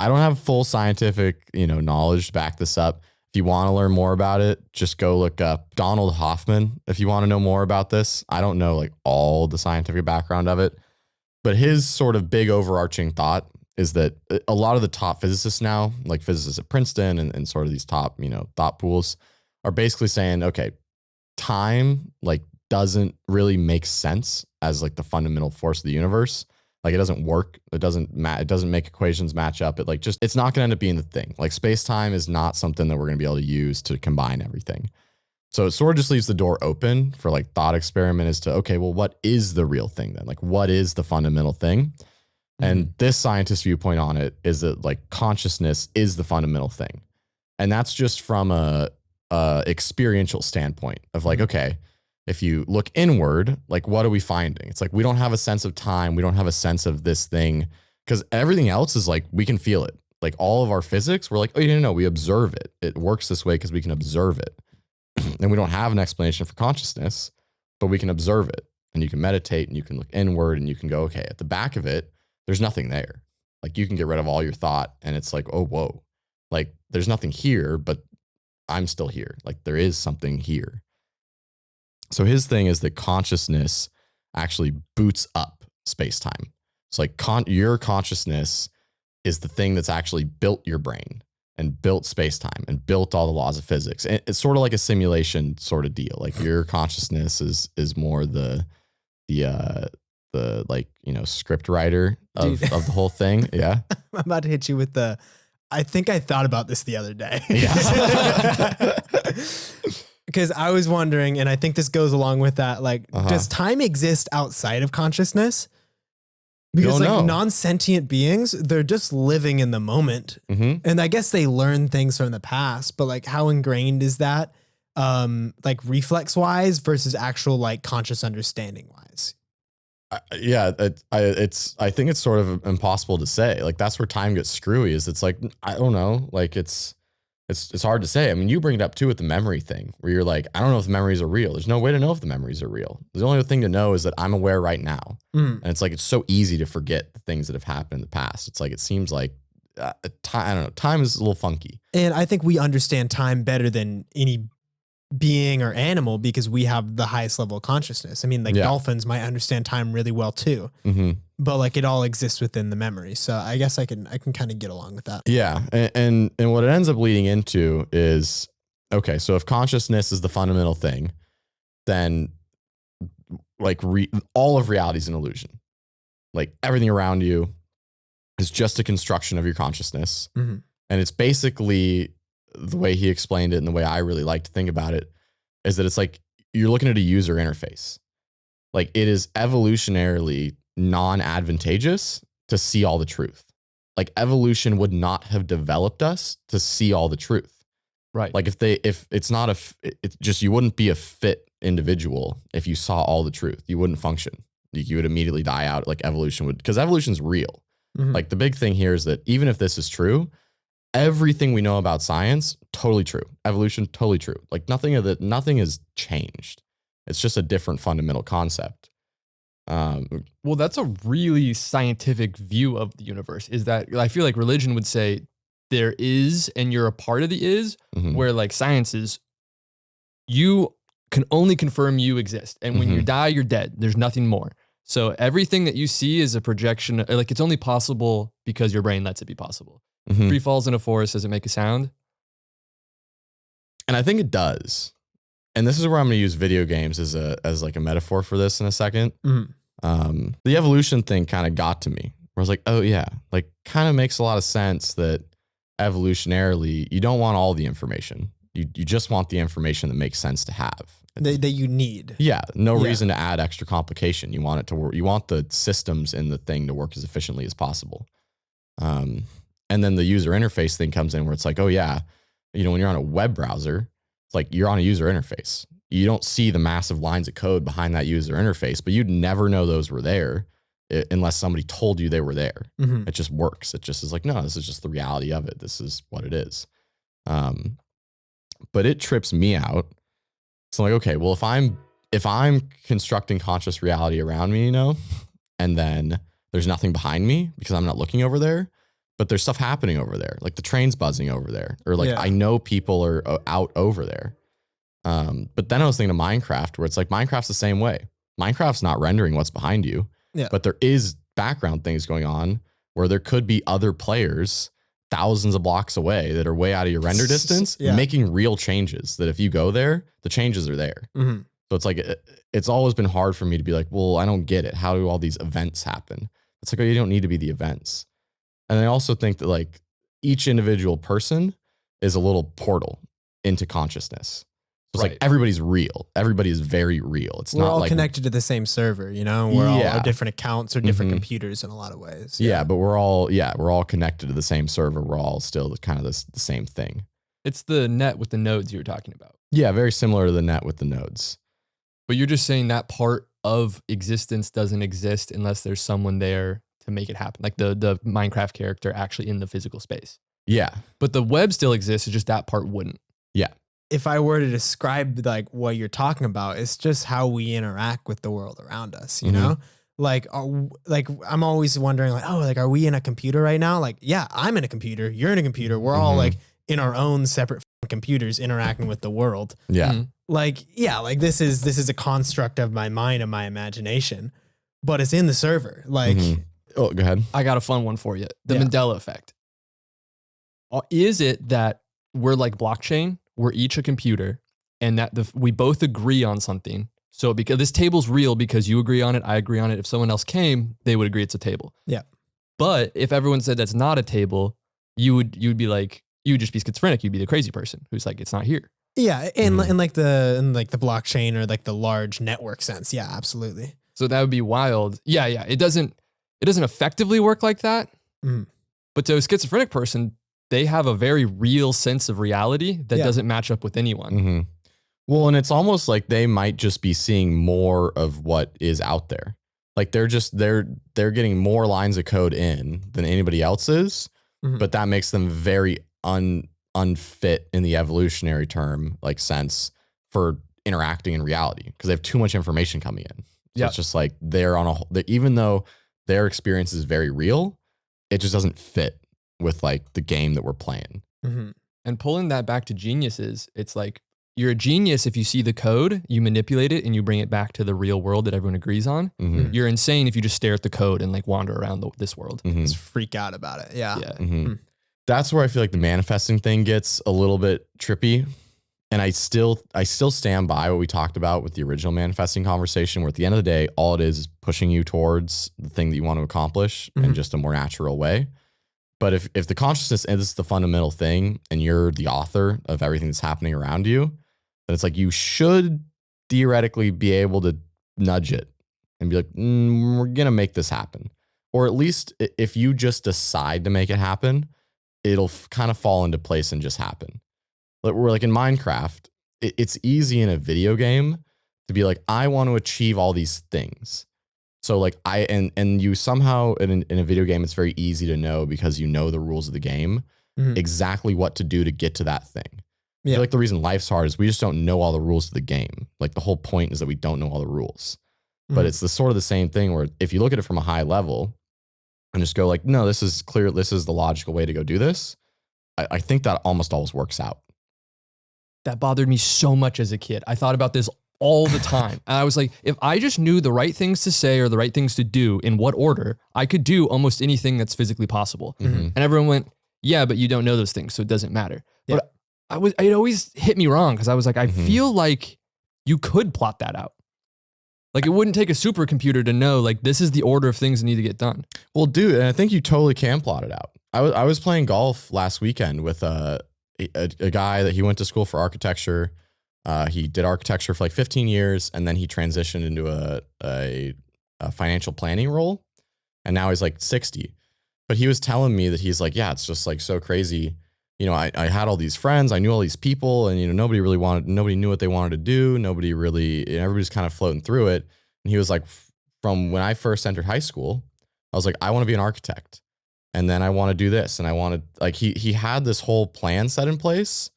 I don't have full scientific, knowledge to back this up. If you want to learn more about it, just go look up Donald Hoffman. If you want to know more about this, I don't know like all the scientific background of it, but his sort of big overarching thought is that a lot of the top physicists now, like physicists at Princeton and sort of these top, thought pools are basically saying, okay, time like doesn't really make sense as like the fundamental force of the universe. Like it doesn't work. It doesn't make equations match up. It's not going to end up being the thing. Like space-time is not something that we're going to be able to use to combine everything. So it sort of just leaves the door open for like thought experiment as to, okay, well, what is the real thing then? Like what is the fundamental thing? And this scientist viewpoint on it is that like consciousness is the fundamental thing. And that's just from a experiential standpoint of like, okay, if you look inward, like what are we finding? It's like we don't have a sense of time. We don't have a sense of this thing because everything else is like we can feel it. Like all of our physics, we're like, oh, no, we observe it. It works this way because we can observe it. And we don't have an explanation for consciousness, but we can observe it. And you can meditate and you can look inward and you can go, okay, at the back of it, there's nothing there. Like you can get rid of all your thought and it's like, oh, whoa, like there's nothing here, but I'm still here. Like there is something here. So his thing is that consciousness actually boots up space-time. It's like your consciousness is the thing that's actually built your brain and built space-time and built all the laws of physics. And it's sort of like a simulation sort of deal. Like your consciousness is more the like, script writer of the whole thing. Yeah. I'm about to hit you with I think I thought about this the other day. Yeah. Because I was wondering, and I think this goes along with that, like, does time exist outside of consciousness? Because like non-sentient beings, they're just living in the moment. And I guess they learn things from the past, but like how ingrained is that? Like reflex wise versus actual like conscious understanding wise? Yeah, I think it's sort of impossible to say. Like that's where time gets screwy is it's like, I don't know, like it's hard to say. I mean, you bring it up too with the memory thing where you're like, I don't know if the memories are real. There's no way to know if the memories are real. The only thing to know is that I'm aware right now. And it's like, it's so easy to forget the things that have happened in the past. It's like, it seems like time, I don't know, time is a little funky. And I think we understand time better than any being or animal because we have the highest level of consciousness. I mean, like dolphins might understand time really well too, but like it all exists within the memory. So I guess I can kind of get along with that. Yeah. And what it ends up leading into is, okay, so if consciousness is the fundamental thing, then like all of reality is an illusion. Like everything around you is just a construction of your consciousness. And it's basically the way he explained it and the way I really like to think about it is that it's like you're looking at a user interface. Like it is evolutionarily non-advantageous to see all the truth. Like evolution would not have developed us to see all the truth. Right. Like if it's not it's just, you wouldn't be a fit individual if you saw all the truth. You wouldn't function. You would immediately die out. Like evolution would, because evolution's real. Like the big thing here is that even if this is true, everything we know about science, totally true. Evolution, totally true. Like nothing has changed. It's just a different fundamental concept. Well, that's a really scientific view of the universe. Is that I feel like religion would say there is, and you're a part of the is, where like science is, you can only confirm you exist. And when you die, you're dead. There's nothing more. So everything that you see is a projection. Like it's only possible because your brain lets it be possible. Tree falls in a forest, does it make a sound? And I think it does. And this is where I'm going to use video games as like a metaphor for this in a second. The evolution thing kind of got to me. Where I was like, oh yeah, like kind of makes a lot of sense that evolutionarily you don't want all the information. You just want the information that makes sense to have. That you need. Yeah, no reason to add extra complication. You want it to work. You want the systems in the thing to work as efficiently as possible. And then the user interface thing comes in where it's like, oh yeah, when you're on a web browser, it's like you're on a user interface. You don't see the massive lines of code behind that user interface, but you'd never know those were there unless somebody told you they were there. It just works. It just is like, no, this is just the reality of it. This is what it is. But it trips me out. So I'm like, okay, well, if I'm constructing conscious reality around me, and then there's nothing behind me because I'm not looking over there, but there's stuff happening over there. Like the train's buzzing over there, or like I know people are out over there. But then I was thinking of Minecraft, where it's like Minecraft's the same way. Minecraft's not rendering what's behind you, but there is background things going on where there could be other players thousands of blocks away that are way out of your render distance, making real changes that if you go there, the changes are there. So it's like, it's always been hard for me to be like, well, I don't get it. How do all these events happen? It's like, oh, you don't need to be the events. And I also think that like each individual person is a little portal into consciousness. It's like everybody's real. Everybody is very real. We're all connected to the same server, you know? We're all different accounts or different computers in a lot of ways. But we're all connected to the same server. We're all still kind of the same thing. It's the net with the nodes you were talking about. Yeah, very similar to the net with the nodes. But you're just saying that part of existence doesn't exist unless there's someone there to make it happen. Like the Minecraft character actually in the physical space. Yeah. But the web still exists. It's just that part wouldn't. Yeah. If I were to describe like what you're talking about, it's just how we interact with the world around us, you know? Like I'm always wondering like, oh, like, are we in a computer right now? Like, yeah, I'm in a computer. You're in a computer. We're all like in our own separate computers interacting with the world. Yeah. Like, yeah, like this is a construct of my mind and my imagination, but it's in the server. Like, oh, go ahead. I got a fun one for you. The Mandela effect. Is it that we're like blockchain? We're each a computer, and that we both agree on something. So because this table's real because you agree on it, I agree on it. If someone else came, they would agree it's a table. Yeah. But if everyone said that's not a table, you'd be like, you would just be schizophrenic. You'd be the crazy person who's like, it's not here. Yeah, and like the blockchain or like the large network sense. Yeah, absolutely. So that would be wild. Yeah. It doesn't effectively work like that. But to a schizophrenic person, they have a very real sense of reality that doesn't match up with anyone. Well, and it's almost like they might just be seeing more of what is out there. Like they're getting more lines of code in than anybody else is, but that makes them very unfit in the evolutionary term, like sense for interacting in reality because they have too much information coming in. So it's just like even though their experience is very real, it just doesn't fit with like the game that we're playing. And pulling that back to geniuses, it's like you're a genius if you see the code, you manipulate it, and you bring it back to the real world that everyone agrees on. You're insane if you just stare at the code and like wander around this world. Just freak out about it. Yeah. That's where I feel like the manifesting thing gets a little bit trippy. And I still stand by what we talked about with the original manifesting conversation, where at the end of the day, all it is pushing you towards the thing that you want to accomplish in just a more natural way. But if the consciousness is the fundamental thing and you're the author of everything that's happening around you, then it's like you should theoretically be able to nudge it and be like, we're going to make this happen. Or at least if you just decide to make it happen, it'll kind of fall into place and just happen. We're like in Minecraft, it's easy in a video game to be like, I want to achieve all these things. So like and you somehow in a video game, it's very easy to know because you know the rules of the game, exactly what to do to get to that thing. I feel like the reason life's hard is we just don't know all the rules of the game. Like the whole point is that we don't know all the rules. But it's sort of the same thing where if you look at it from a high level and just go like, no, this is clear. This is the logical way to go do this. I think that almost always works out. That bothered me so much as a kid. I thought about this all the time. And I was like, if I just knew the right things to say or the right things to do in what order, I could do almost anything that's physically possible. And everyone went, yeah, but you don't know those things, so it doesn't matter. Yeah. But it always hit me wrong because I was like, I feel like you could plot that out. Like it wouldn't take a supercomputer to know like this is the order of things that need to get done. Well, dude, and I think you totally can plot it out. I was playing golf last weekend with a guy that he went to school for architecture. He did architecture for like 15 years and then he transitioned into a financial planning role. And now he's like 60. But he was telling me that he's like, yeah, it's just like so crazy. You know, I had all these friends, I knew all these people, and, you know, nobody knew what they wanted to do. Everybody's kind of floating through it. And he was like, from when I first entered high school, I was like, I want to be an architect. And then I want to do this. And I wanted, like, he had this whole plan set in place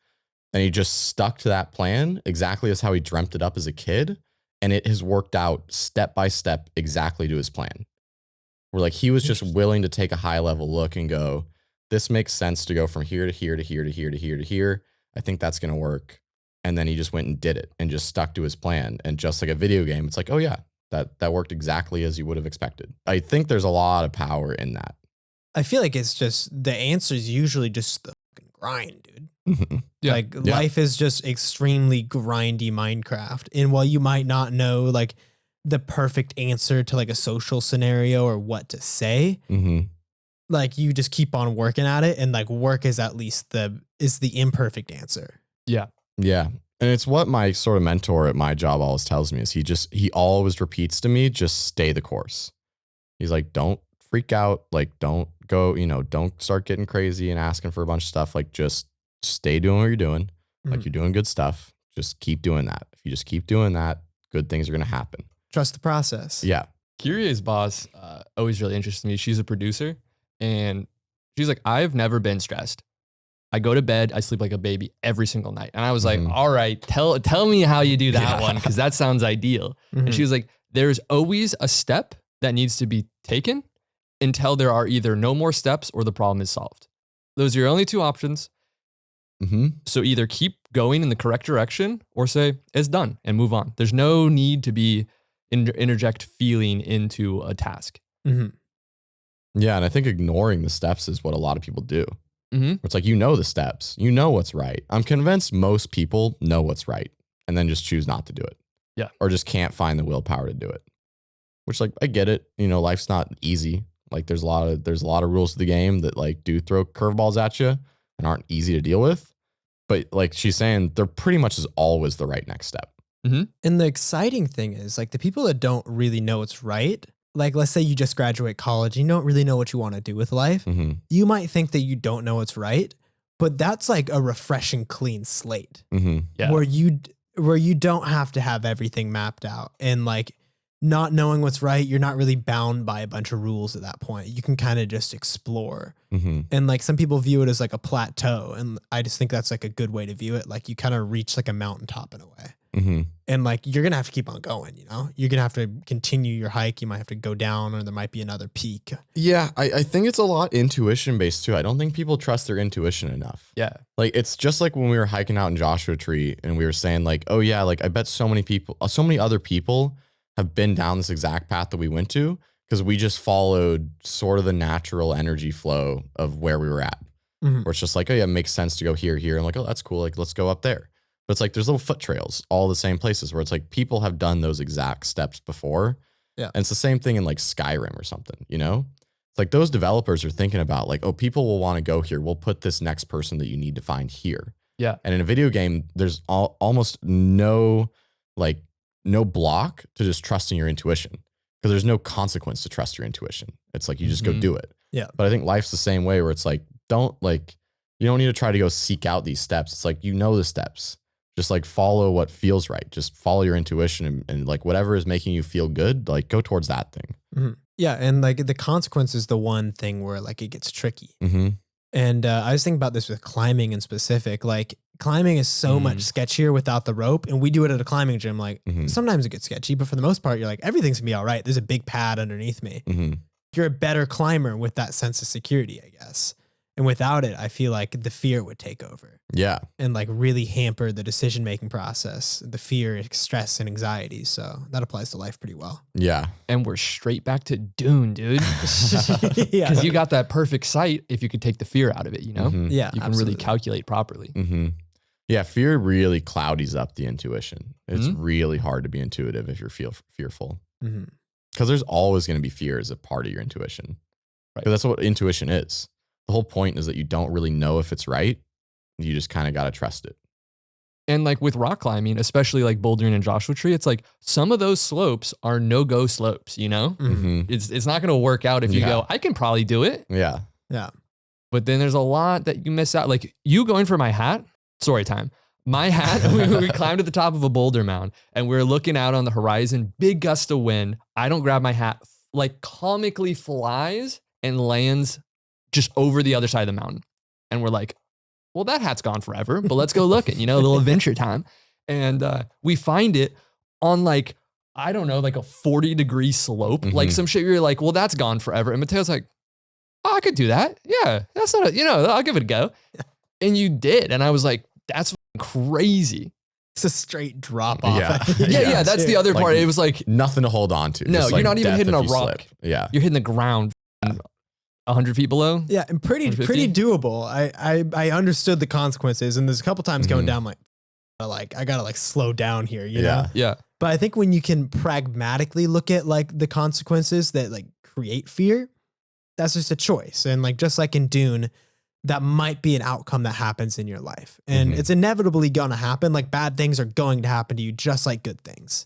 and he just stuck to that plan exactly as how he dreamt it up as a kid. And it has worked out step by step exactly to his plan. Where like he was just willing to take a high level look and go, this makes sense to go from here to here to here to here to here to here. I think that's going to work. And then he just went and did it and just stuck to his plan. And just like a video game, it's like, oh yeah, that worked exactly as you would have expected. I think there's a lot of power in that. I feel like it's just the answer is usually just the fucking grind, dude. Like life is just extremely grindy Minecraft. And while you might not know like the perfect answer to like a social scenario or what to say, like you just keep on working at it, and like work is at least the imperfect answer. Yeah. Yeah. And it's what my sort of mentor at my job always tells me is he always repeats to me, just stay the course. He's like, don't freak out. Like, don't go, don't start getting crazy and asking for a bunch of stuff. Like, just stay doing what you're doing. Like, you're doing good stuff. Just keep doing that. If you just keep doing that, good things are going to happen. Trust the process. Yeah. Kyrie's boss always really interests me. She's a producer, and she's like, I've never been stressed. I go to bed, I sleep like a baby every single night. And I was like, all right, tell me how you do that one, because that sounds ideal. And she was like, there's always a step that needs to be taken until there are either no more steps or the problem is solved. Those are your only two options. So either keep going in the correct direction or say it's done and move on. There's no need to be interject feeling into a task. Yeah, and I think ignoring the steps is what a lot of people do. It's like, the steps, what's right. I'm convinced most people know what's right and then just choose not to do it. Yeah. Or just can't find the willpower to do it, which like, I get it. Life's not easy. Like there's a lot of rules to the game that like do throw curveballs at you and aren't easy to deal with. But like she's saying, there pretty much is always the right next step. And the exciting thing is like the people that don't really know what's right, like let's say you just graduate college, you don't really know what you want to do with life. You might think that you don't know what's right, but that's like a refreshing clean slate where you don't have to have everything mapped out, and like not knowing what's right, you're not really bound by a bunch of rules at that point. You can kind of just explore. And like some people view it as like a plateau, and I just think that's like a good way to view it. Like you kind of reach like a mountaintop in a way. And like you're gonna have to keep on going, you're gonna have to continue your hike. You might have to go down, or there might be another peak. Yeah, I think it's a lot intuition based too. I don't think people trust their intuition enough. Yeah, like it's just like when we were hiking out in Joshua Tree and we were saying like, oh yeah, like I bet so many other people have been down this exact path that we went to, because we just followed sort of the natural energy flow of where we were at. Where it's just like, oh yeah, it makes sense to go here. I'm like, oh, that's cool. Like, let's go up there. But it's like there's little foot trails, all the same places where it's like people have done those exact steps before. Yeah. And it's the same thing in like Skyrim or something, It's like those developers are thinking about like, oh, people will want to go here. We'll put this next person that you need to find here. Yeah. And in a video game, there's almost no block to just trusting your intuition, because there's no consequence to trust your intuition. It's like you just go do it. Yeah. But I think life's the same way, where it's like, you don't need to try to go seek out these steps. It's like, the steps. Just like follow what feels right. Just follow your intuition and like whatever is making you feel good, like go towards that thing. Yeah. And like the consequence is the one thing where like it gets tricky. And I was thinking about this with climbing in specific. Like climbing is so much sketchier without the rope. And we do it at a climbing gym. Like sometimes it gets sketchy, but for the most part, you're like, everything's gonna be all right. There's a big pad underneath me. You're a better climber with that sense of security, I guess. And without it, I feel like the fear would take over. Yeah. And like really hamper the decision-making process, the fear, stress, and anxiety. So that applies to life pretty well. Yeah. And we're straight back to Dune, dude. Yeah. Because you got that perfect sight if you could take the fear out of it, Yeah. You can really calculate properly. Yeah. Fear really cloudies up the intuition. It's really hard to be intuitive if you're fearful. Because there's always going to be fear as a part of your intuition. Right. Because that's what intuition is. The whole point is that you don't really know if it's right. You just kind of got to trust it. And like with rock climbing, especially like bouldering and Joshua Tree, it's like some of those slopes are no-go slopes, It's not going to work out if you go, I can probably do it. Yeah. Yeah. But then there's a lot that you miss out. Like you going for my hat, story time. My hat, we climbed to the top of a boulder mound and we're looking out on the horizon, big gust of wind. I don't grab my hat, like comically flies and lands just over the other side of the mountain. And we're like, well, that hat's gone forever, but let's go look at, a little adventure time. And we find it on like, I don't know, like a 40-degree slope, like some shit. You're like, well, that's gone forever. And Mateo's like, oh, I could do that. Yeah, that's not I'll give it a go. And you did. And I was like, that's crazy. It's a straight drop off. Yeah. That's the other part. It was like nothing to hold on to. No, you're not even hitting a rock. Slip. Yeah. You're hitting the ground 100 feet below. Yeah. And pretty doable. I understood the consequences. And there's a couple times going down I gotta slow down here, you know? Yeah. But I think when you can pragmatically look at the consequences that create fear, that's just a choice. And just like in Dune, that might be an outcome that happens in your life. And it's inevitably gonna happen. Bad things are going to happen to you just like good things.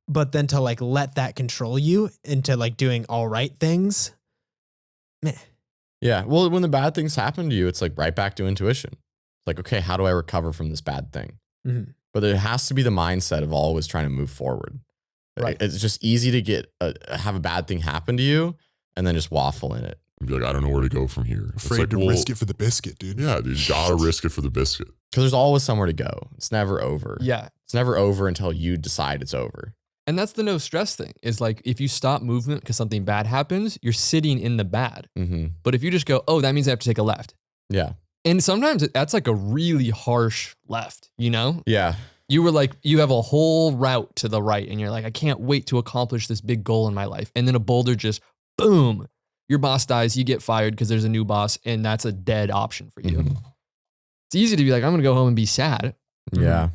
But then to let that control you into doing all right things, meh. Yeah. Well, when the bad things happen to you, it's right back to intuition. Okay, how do I recover from this bad thing? But there has to be the mindset of always trying to move forward. Right. It's just easy to have a bad thing happen to you and then just waffle in it. Be I don't know where to go from here. Afraid to risk it for the biscuit, dude. Yeah, dude, you gotta risk it for the biscuit. Because there's always somewhere to go. It's never over. Yeah. It's never over until you decide it's over. And that's the no stress thing is if you stop movement because something bad happens, you're sitting in the bad. But if you just go, oh, that means I have to take a left. Yeah. And sometimes that's a really harsh left, Yeah. You were you have a whole route to the right and you're I can't wait to accomplish this big goal in my life. And then a boulder just, boom, your boss dies, you get fired because there's a new boss and that's a dead option for you. It's easy to be I'm going to go home and be sad. Yeah.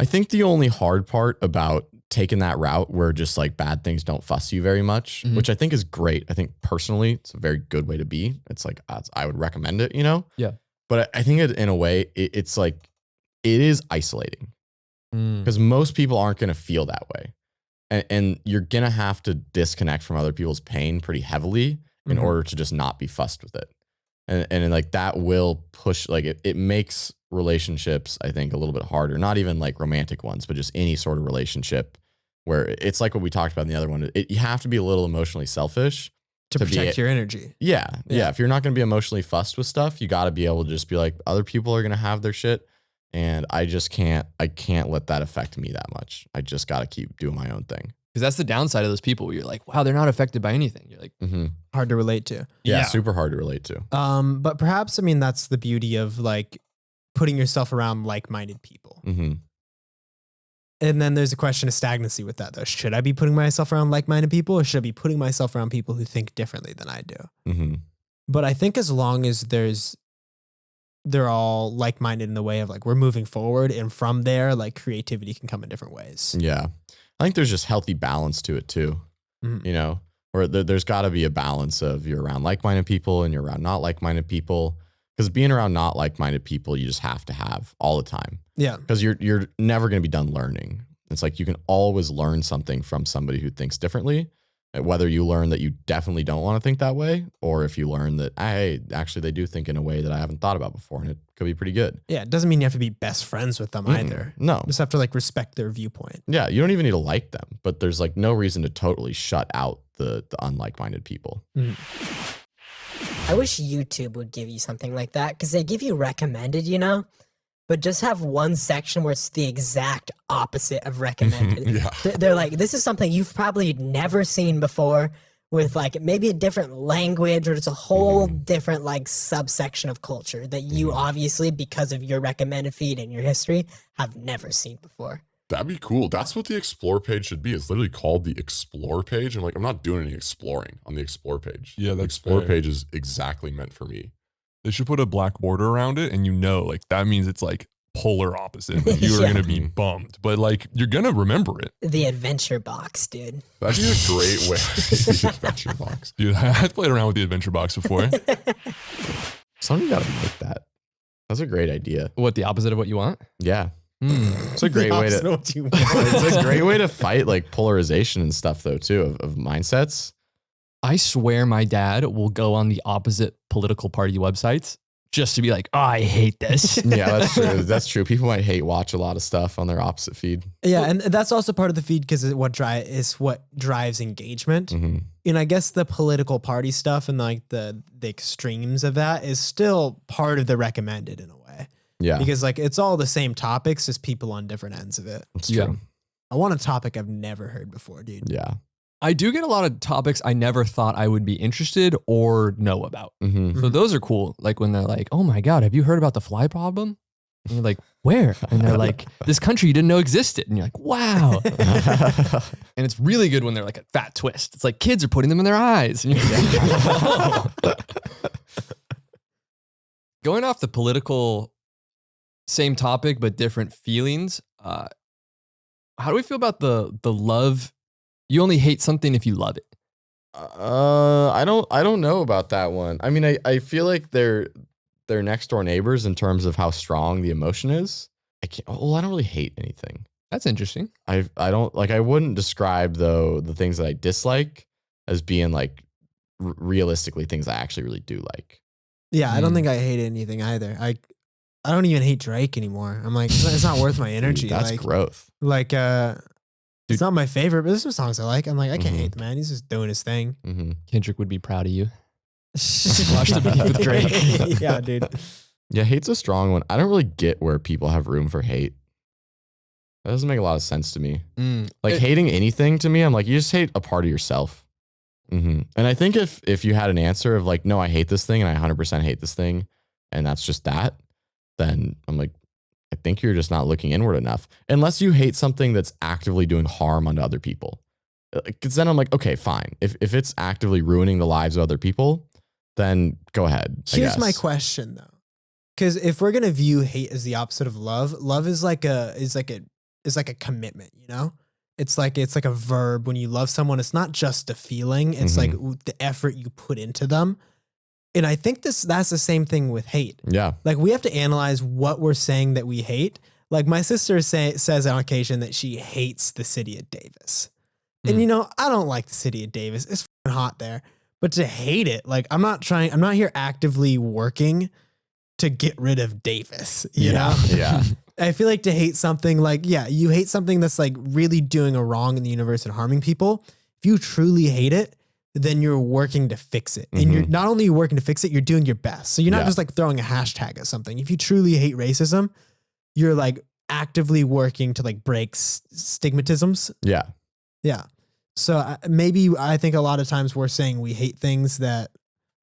I think the only hard part about taking that route where just bad things don't fuss you very much, which I think is great. I think personally, it's a very good way to be. It's I would recommend it, Yeah. But I think in a way, it's it is isolating because most people aren't going to feel that way. And you're going to have to disconnect from other people's pain pretty heavily in order to just not be fussed with it. And that will push, it makes relationships, I think, a little bit harder. Not even romantic ones, but just any sort of relationship where it's what we talked about in the other one. You have to be a little emotionally selfish. To protect your energy. Yeah. If you're not going to be emotionally fussed with stuff, you got to be able to just be other people are going to have their shit. And I can't let that affect me that much. I just got to keep doing my own thing. Because that's the downside of those people where you're wow, they're not affected by anything. You're hard to relate to. Yeah. Super hard to relate to. But perhaps, that's the beauty of putting yourself around like-minded people. And then there's a question of stagnancy with that, though. Should I be putting myself around like-minded people or should I be putting myself around people who think differently than I do? But I think as long as they're all like-minded in the way of we're moving forward, and from there, creativity can come in different ways. Yeah. I think there's just healthy balance to it too. Where there's got to be a balance of you're around like-minded people and you're around not like-minded people. Because being around not like-minded people, you just have to have all the time. Yeah. Because you're never going to be done learning. It's you can always learn something from somebody who thinks differently. Whether you learn that you definitely don't want to think that way, or if you learn that, hey, actually they do think in a way that I haven't thought about before, and it could be pretty good. Yeah, it doesn't mean you have to be best friends with them either. No. You just have to respect their viewpoint. Yeah, you don't even need to like them, but there's no reason to totally shut out the unlike-minded people. I wish YouTube would give you something like that because they give you recommended, but just have one section where it's the exact opposite of recommended. They're this is something you've probably never seen before with maybe a different language or just a whole different subsection of culture that you obviously, because of your recommended feed and your history, have never seen before. That'd be cool. That's what the Explore page should be. It's literally called the Explore page. I'm not doing any exploring on the Explore page. Yeah, the Explore page is exactly meant for me. They should put a black border around it, and that means it's polar opposite. You are gonna be bummed, but you're gonna remember it. The adventure box, dude. That'd be a great way. The adventure box, dude. I've played around with the adventure box before. Somebody got to make that. That's a great idea. what, the opposite of what you want? Yeah. It's a great way to. It's a great way to fight polarization and stuff, though, too, of mindsets. I swear my dad will go on the opposite political party websites just to be oh, I hate this. Yeah, that's true. That's true. People might watch a lot of stuff on their opposite feed. Yeah, and that's also part of the feed because what drives engagement. And I guess the political party stuff and the extremes of that is still part of the recommended in a way. Yeah. Because it's all the same topics, just people on different ends of it. It's true. I want a topic I've never heard before, dude. Yeah. I do get a lot of topics I never thought I would be interested or know about. Mm-hmm. So those are cool. Like when they're like, oh my God, have you heard about the fly problem? And you're like, where? And they're like, this country you didn't know existed. And you're like, wow. And it's really good when they're like a fat twist. It's like kids are putting them in their eyes. And you're like, going off the political, same topic, but different feelings. How do we feel about the love? You only hate something if you love it. I don't know about that one. I mean, I feel like they're next door neighbors in terms of how strong the emotion is. I don't really hate anything. That's interesting. I don't like, I wouldn't describe though the things that I dislike as being like realistically things I actually really do like. Yeah, I don't think I hate anything either. I don't even hate Drake anymore. I'm like, it's not worth my energy. Dude, that's like, growth. Like, it's not my favorite, but there's some songs I like. I'm like, I can't hate the man. He's just doing his thing. Mm-hmm. Kendrick would be proud of you. Watch the beef with Drake. Yeah, dude. Yeah, hate's a strong one. I don't really get where people have room for hate. That doesn't make a lot of sense to me. Like hating anything to me, I'm like, you just hate a part of yourself. Mm-hmm. And I think if you had an answer of like, no, I hate this thing and I 100% hate this thing, and that's just that, then I'm like, I think you're just not looking inward enough. Unless you hate something that's actively doing harm onto other people. Because then I'm like, okay, fine. If it's actively ruining the lives of other people, then go ahead. Here's my question though. Because if we're gonna view hate as the opposite of love, love is like a commitment, you know? It's like a verb. When you love someone, it's not just a feeling. It's like the effort you put into them. And I think that's the same thing with hate. Yeah. Like we have to analyze what we're saying that we hate. Like my sister says on occasion that she hates the city of Davis. And you know, I don't like the city of Davis. It's fucking hot there. But to hate it, like I'm not here actively working to get rid of Davis, you know? Yeah. I feel like to hate something like, yeah, you hate something that's like really doing a wrong in the universe and harming people. If you truly hate it, then you're working to fix it. And you're not only working to fix it, you're doing your best. So you're not just like throwing a hashtag at something. If you truly hate racism, you're like actively working to like break stigmatisms. Yeah. Yeah. So maybe I think a lot of times we're saying we hate things that,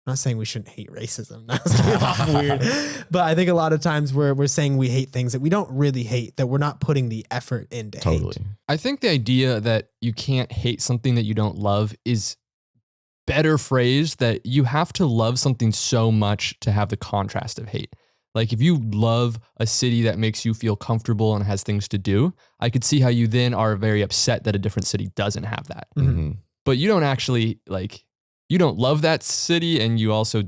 I'm not saying we shouldn't hate racism. That's weird. But I think a lot of times we're saying we hate things that we don't really hate, that we're not putting the effort into hate. I think the idea that you can't hate something that you don't love is better phrased, that you have to love something so much to have the contrast of hate. Like if you love a city that makes you feel comfortable and has things to do, I could see how you then are very upset that a different city doesn't have that. But you don't actually you don't love that city, and you also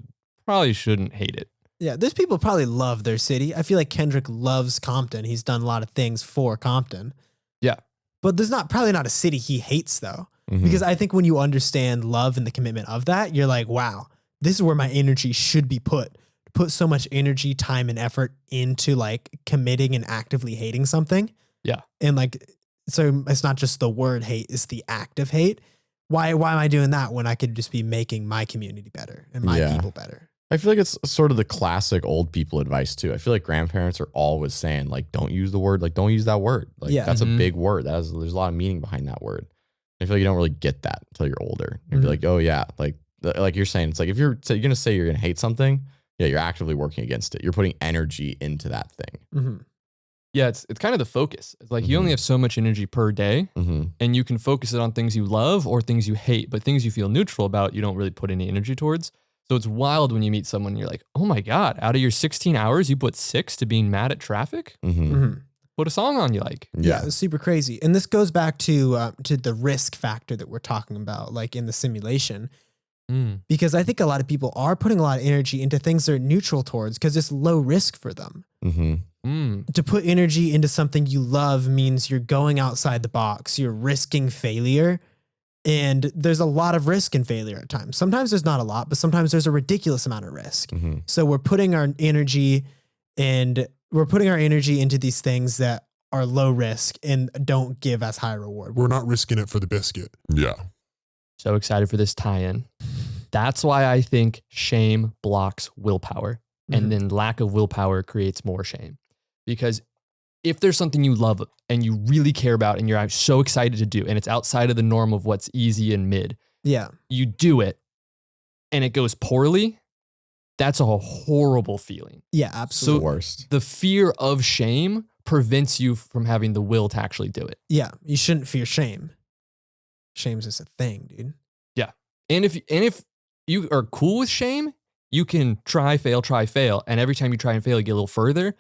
probably shouldn't hate it. Yeah, there's people who probably love their city. I feel like Kendrick loves Compton. He's done a lot of things for Compton. Yeah. But there's probably not a city he hates though. Because I think when you understand love and the commitment of that, you're like, wow, this is where my energy should be put. Put so much energy, time, and effort into like committing and actively hating something. Yeah. And like, so it's not just the word hate, it's the act of hate. Why am I doing that when I could just be making my community better and my people better? I feel like it's sort of the classic old people advice too. I feel like grandparents are always saying like, don't use the word, like don't use that word. Like that's a big word. There's a lot of meaning behind that word. I feel like you don't really get that until you're older. You'd be like, oh yeah, like you're saying, it's like if you're going to say you're going to hate something, yeah, you're actively working against it. You're putting energy into that thing. Yeah, it's kind of the focus. It's like you only have so much energy per day, and you can focus it on things you love or things you hate, but things you feel neutral about, you don't really put any energy towards. So it's wild when you meet someone and you're like, oh my God, out of your 16 hours, you put 6 to being mad at traffic? Put a song on you like. Yeah, it's super crazy. And this goes back to the risk factor that we're talking about, like in the simulation. Because I think a lot of people are putting a lot of energy into things they're neutral towards because it's low risk for them. To put energy into something you love means you're going outside the box. You're risking failure. And there's a lot of risk in failure at times. Sometimes there's not a lot, but sometimes there's a ridiculous amount of risk. So we're putting our energy into these things that are low risk and don't give as high reward. We're not risking it for the biscuit. Yeah. So excited for this tie-in. That's why I think shame blocks willpower. And then lack of willpower creates more shame. Because if there's something you love and you really care about and you're so excited to do, and it's outside of the norm of what's easy and mid, you do it and it goes poorly, that's a horrible feeling. Yeah, absolutely. So worst. The fear of shame prevents you from having the will to actually do it. Yeah, you shouldn't fear shame. Shame's just a thing, dude. Yeah. And if you are cool with shame, you can try, fail, and every time you try and fail, you get a little further.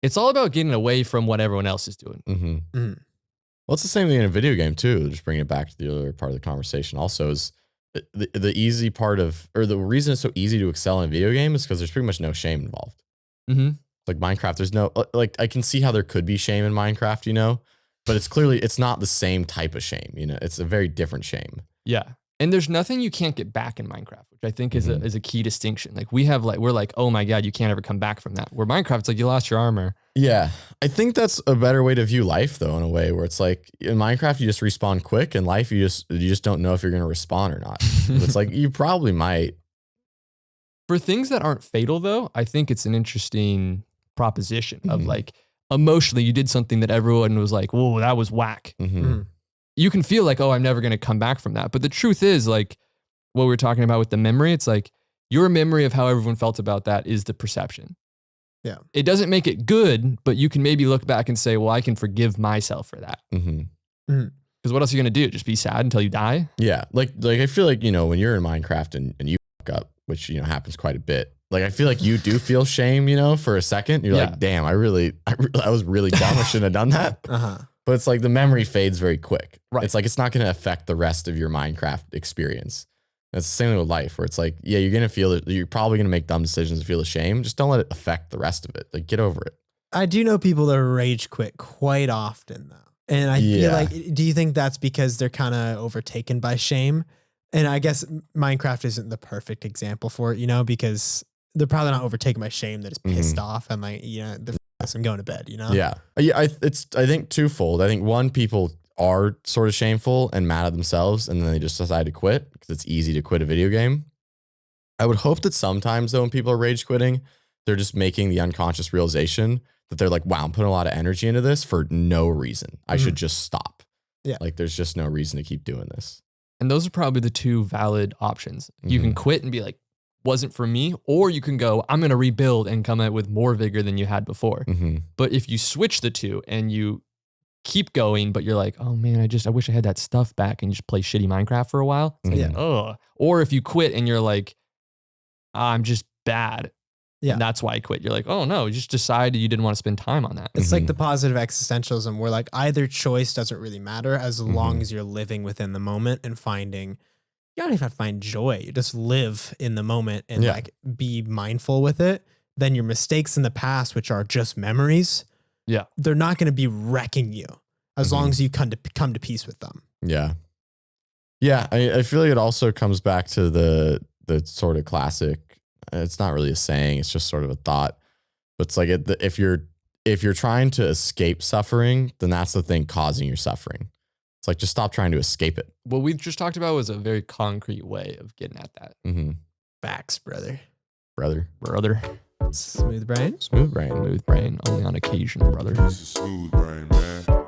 It's all about getting away from what everyone else is doing. Mm-hmm. Mm. Well, it's the same thing in a video game too. Just bringing it back to the other part of the conversation also is the easy part of, or the reason it's so easy to excel in a video game is because there's pretty much no shame involved. Mm-hmm. Like Minecraft, there's no, like I can see how there could be shame in Minecraft, you know, but it's not the same type of shame, you know, it's a very different shame. Yeah. And there's nothing you can't get back in Minecraft, which I think is a key distinction. Like we're like, oh my God, you can't ever come back from that. Where Minecraft's like, you lost your armor. Yeah. I think that's a better way to view life though, in a way where it's like in Minecraft, you just respawn quick. In life, you just don't know if you're going to respawn or not. It's like, you probably might. For things that aren't fatal though, I think it's an interesting proposition of like, emotionally, you did something that everyone was like, whoa, that was whack. You can feel like, oh, I'm never going to come back from that. But the truth is, like what we were talking about with the memory, it's like your memory of how everyone felt about that is the perception. Yeah. It doesn't make it good, but you can maybe look back and say, well, I can forgive myself for that. Because what else are you going to do? Just be sad until you die? Yeah. Like I feel like, you know, when you're in Minecraft and you fuck up, which, you know, happens quite a bit. Like, I feel like you do feel shame, you know, for a second. You're like, damn, I was really dumb. I shouldn't have done that. But it's like the memory fades very quick. Right. It's like, it's not going to affect the rest of your Minecraft experience. It's the same thing with life where it's like, yeah, you're going to feel it. You're probably going to make dumb decisions and feel ashamed. Just don't let it affect the rest of it. Like, get over it. I do know people that rage quit quite often though. And I feel like, do you think that's because they're kind of overtaken by shame? And I guess Minecraft isn't the perfect example for it, you know, because they're probably not overtaken by shame. They're just pissed off and like, you know, I'm going to bed, you know? Yeah. I think twofold. I think one, people are sort of shameful and mad at themselves and then they just decide to quit because it's easy to quit a video game. I would hope that sometimes though, when people are rage quitting, they're just making the unconscious realization that they're like, wow, I'm putting a lot of energy into this for no reason. I should just stop. Yeah. Like there's just no reason to keep doing this. And those are probably the two valid options. You can quit and be like, wasn't for me, or you can go, I'm going to rebuild and come out with more vigor than you had before. But if you switch the two and you keep going, but you're like, oh man, I wish I had that stuff back and just play shitty Minecraft for a while. Ugh. Or if you quit and you're like, I'm just bad. Yeah. And that's why I quit. You're like, oh no, you just decided you didn't want to spend time on that. It's like the positive existentialism where like either choice doesn't really matter as long as you're living within the moment and finding, you don't even have to find joy. You just live in the moment and like be mindful with it. Then your mistakes in the past, which are just memories, they're not going to be wrecking you as long as you come to peace with them. Yeah. Yeah. I feel like it also comes back to the sort of classic, it's not really a saying, it's just sort of a thought, but it's like if you're trying to escape suffering, then that's the thing causing your suffering. It's like, just stop trying to escape it. What we just talked about was a very concrete way of getting at that. Facts, brother. Smooth brain. Smooth brain. Smooth brain. Only on occasion, brother. This is smooth brain, man.